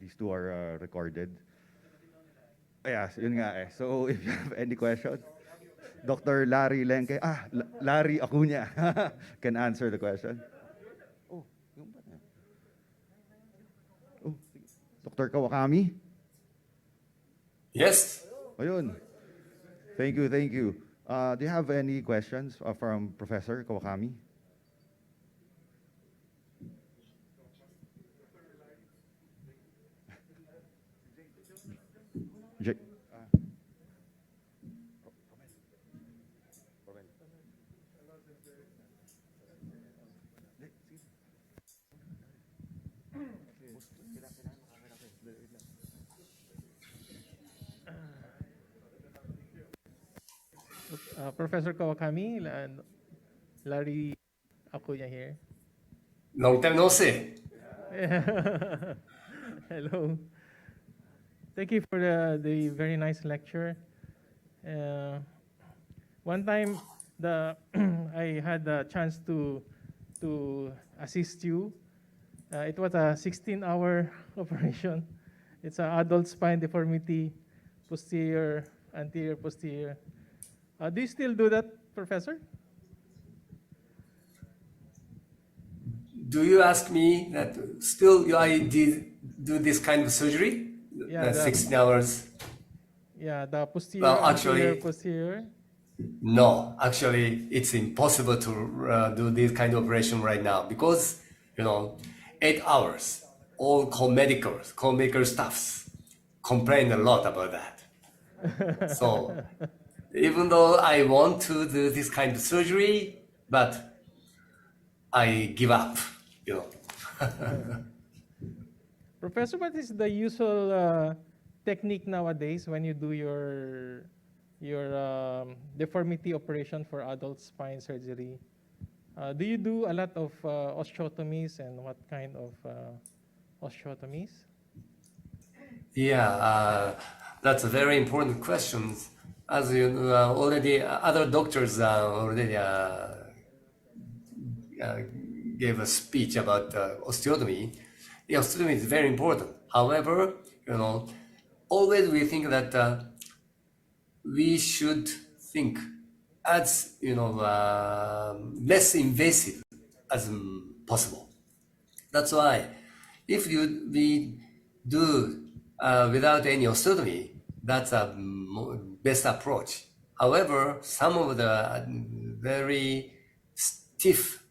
these two are recorded. Yeah, yun nga eh. So if you have any question, Dr. Larry Lenke, Larry Acuña can answer the question. Oh, yung ba na? Oh, sige. Dr. Kawakami? Yes. Ayun. Thank you, thank you. Do you have any questions from Professor Kawakami? J- Professor Kawakami and Larry Acuña here. Long time no see. Hello. Thank you for the very nice lecture. One time, I had the chance to assist you. It was a 16-hour operation. It's an adult spine deformity, posterior, anterior, posterior. Do you still do that, Professor? Do you ask me that still I did do this kind of surgery? Yeah, 16 hours? Yeah, the posterior, Well, anterior, actually, posterior. no. Actually, it's impossible to do this kind of operation right now because, 8 hours. All co-medical staffs complain a lot about that. So even though I want to do this kind of surgery, but I give up, Professor, what is the usual technique nowadays when you do your deformity operation for adult spine surgery? Do you do a lot of osteotomies, and what kind of osteotomies? Yeah, that's a very important question. As you already, other doctors already gave a speech about osteotomy. The osteotomy is very important. However, always we think that we should think as less invasive as possible. That's why if we do without any osteotomy, that's a best approach. However, some of the very stiff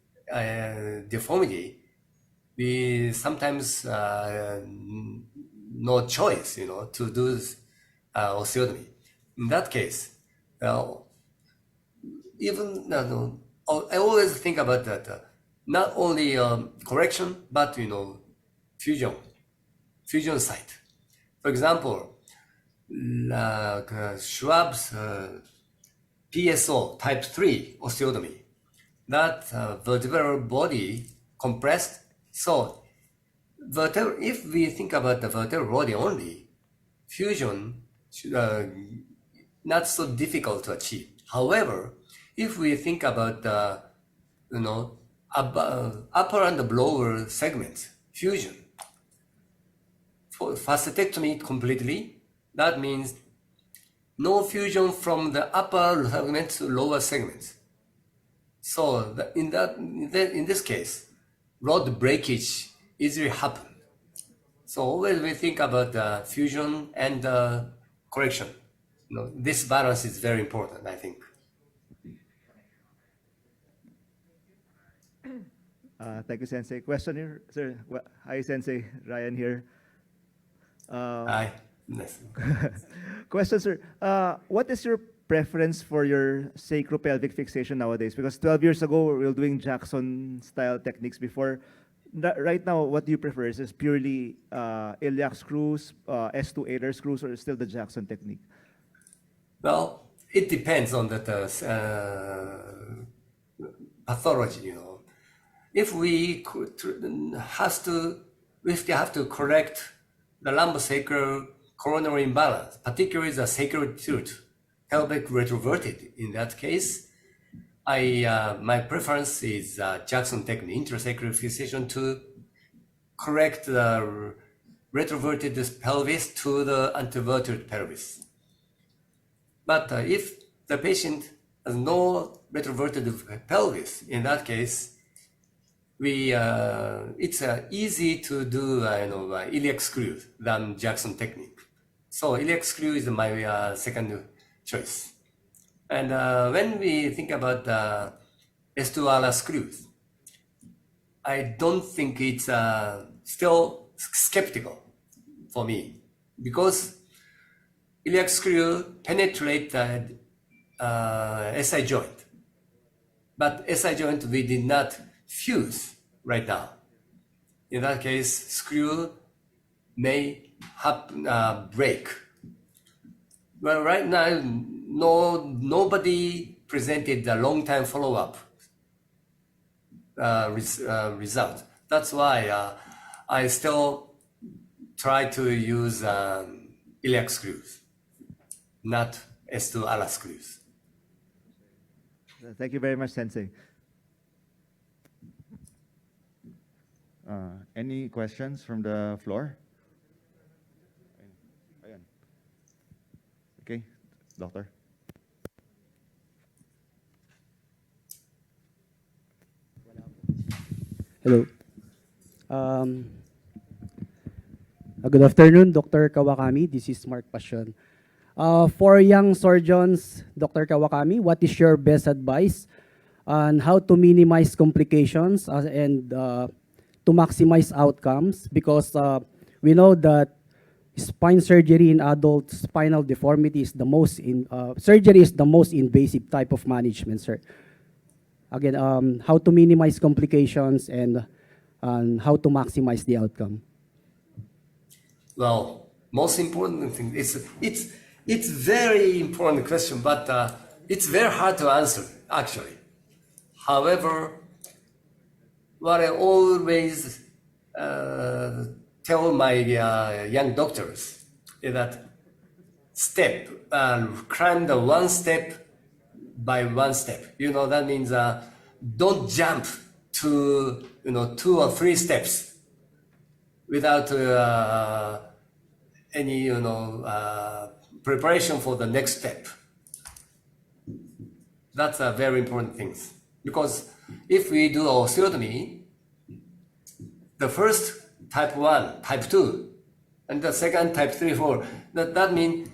deformity, we sometimes no choice, to do osteotomy. In that case, even I always think about that. Not only correction, but fusion site. For example, Schwab's PSO type 3 osteotomy, that vertebral body compressed. So if we think about the vertebral body only, fusion not so difficult to achieve. However, if we think about the upper and lower segments fusion, for facetectomy completely, that means no fusion from the upper segment to lower segments. So in this case, rod breakage easily happen. So always we think about the fusion and the correction. This balance is very important, I think. Thank you, Sensei. Question here, sir. Hi, Sensei. Ryan here. Hi. Yes. Question, sir. What is your preference for your sacropelvic fixation nowadays? Because 12 years ago, we were doing Jackson-style techniques before. Right now, what do you prefer? Is it purely iliac screws, S2 Adler screws, or still the Jackson technique? Well, it depends on the pathology, If we have to correct the lumbosacral coronary imbalance, particularly the sacral tilt, pelvic retroverted. In that case, my preference is Jackson technique, intrasacral fixation, to correct the retroverted pelvis to the anteverted pelvis. But if the patient has no retroverted pelvis, in that case, it's easy to do iliac screw than Jackson technique. So iliac screw is my second choice. And when we think about S2 screws, I don't think it's still skeptical for me, because iliac screw penetrate the SI joint, but SI joint we did not fuse right now. In that case, screw may break. Well, right now, nobody presented a long-time follow-up result. That's why I still try to use iliac screws, not S2 ala screws. Thank you very much, Sensei. Any questions from the floor? Ayan. Okay, doctor. Hello. Good afternoon, Dr. Kawakami. This is Mark Passion. For young surgeons, Dr. Kawakami, what is your best advice on how to minimize complications and to maximize outcomes? Because we know that spine surgery in adult spinal deformity is the most surgery is the most invasive type of management, sir. Again, how to minimize complications and how to maximize the outcome. Well, most important thing it's very important question, but it's very hard to answer actually. However, what I always tell my young doctors is that climb the one step by one step. That means don't jump to 2 or 3 steps without any preparation for the next step. That's a very important thing, because if we do osteotomy, the first type 1, type 2, and the second type 3, 4. That means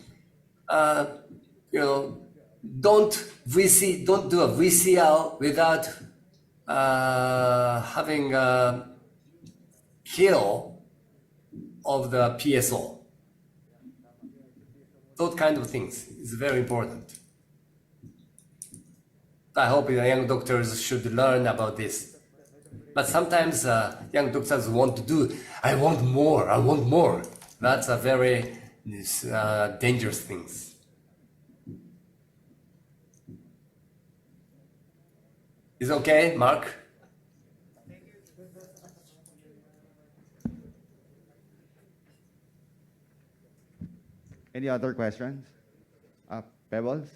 don't do a VCL without having a kill of the PSO. Those kind of things is very important. I hope the young doctors should learn about this. But sometimes young doctors want to do, I want more. That's a very dangerous thing. Is okay, Mark? Any other questions? Pebbles?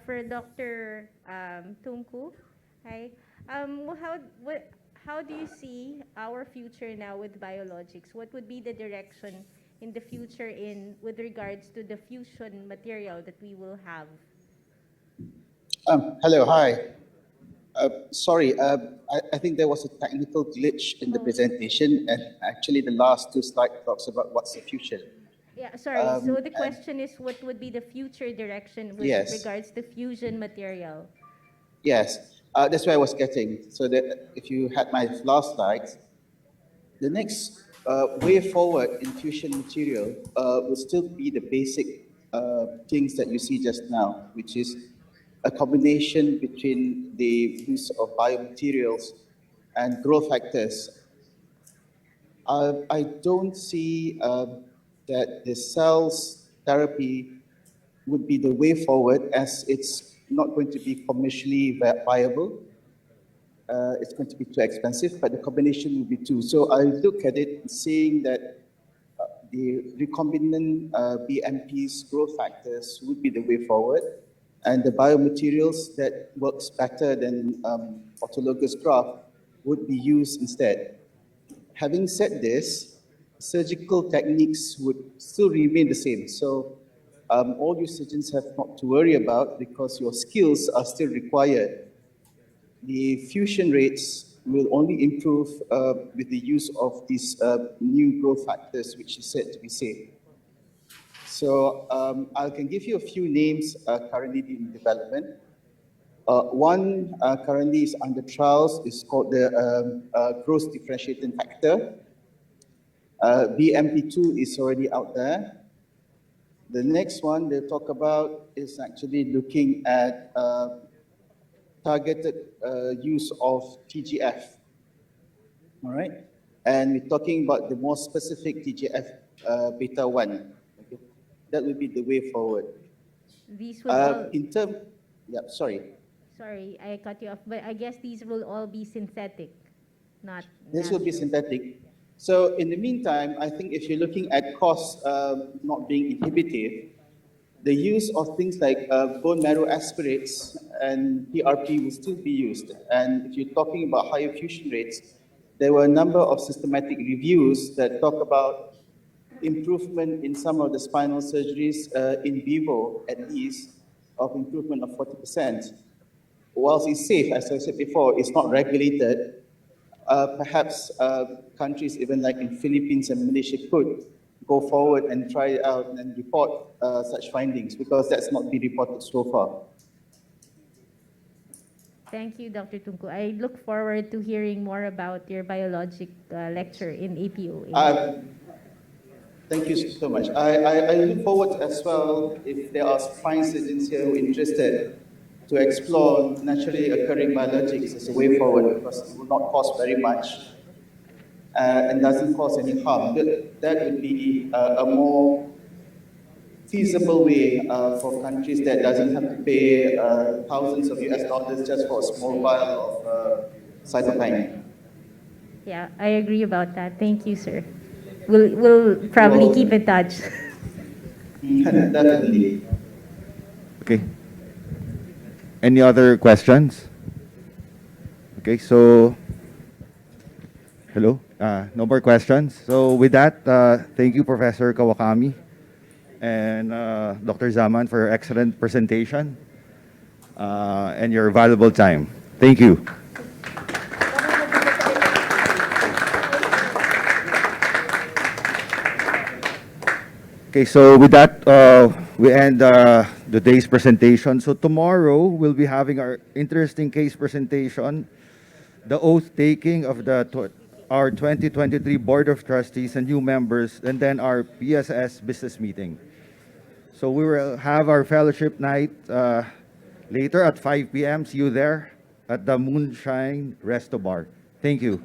For Dr. Tunku, hi. How do you see our future now with biologics? What would be the direction in the future with regards to the fusion material that we will have? Hello, hi. Sorry, I think there was a technical glitch in the presentation, and actually the last 2 slides talks about what's the future. Yeah, sorry. So the question is, what would be the future direction with Yes. regards to fusion material? Yes, that's where I was getting. So that if you had my last slides, the next way forward in fusion material will still be the basic things that you see just now, which is a combination between the use of biomaterials and growth factors. I don't see that the cells therapy would be the way forward, as it's not going to be commercially viable. It's going to be too expensive, but the combination will be too. So I look at it seeing that the recombinant BMP's growth factors would be the way forward, and the biomaterials that works better than autologous graft would be used instead. Having said this, surgical techniques would still remain the same. So all you surgeons have not to worry about because your skills are still required. The fusion rates will only improve with the use of these new growth factors, which is said to be safe. So I can give you a few names currently in development. One currently is under trials, is called the growth differentiating factor. BMP2 is already out there. The next one they talk about is actually looking at targeted use of TGF. All right, and we're talking about the more specific TGF beta 1. Okay? That would be the way forward. These will all, In term, yeah, sorry. sorry, I cut you off, but I guess these will all be synthetic, not This will be natural. synthetic. So in the meantime, I think if you're looking at costs not being inhibitive, the use of things like bone marrow aspirates and PRP will still be used. And if you're talking about higher fusion rates, there were a number of systematic reviews that talk about improvement in some of the spinal surgeries in vivo, at least, of improvement of 40%. Whilst it's safe, as I said before, it's not regulated. Perhaps countries even like in Philippines and Malaysia could go forward and try it out and report such findings because that's not been reported so far. Thank you, Dr. Tunku. I look forward to hearing more about your biologic lecture in APOA. Thank you so much. I look forward as well if there are spine surgeons here who are interested to explore naturally occurring biologics as a way forward because it will not cost very much and doesn't cause any harm. That would be a more feasible way for countries that doesn't have to pay thousands of US dollars just for a small vial of cytokine. Yeah, I agree about that. Thank you, sir. We'll probably Well- keep in touch. Definitely. Okay. Any other questions? Okay, so hello. No more questions. So with that, thank you, Professor Kawakami and Dr. Zaman for your excellent presentation and your valuable time. Thank you. Okay, so with that, we end the day's presentation. So tomorrow, we'll be having our interesting case presentation, the oath taking of our 2023 Board of Trustees and new members, and then our PSS business meeting. So we will have our fellowship night later at 5 p.m. See you there at the Moonshine Resto Bar. Thank you.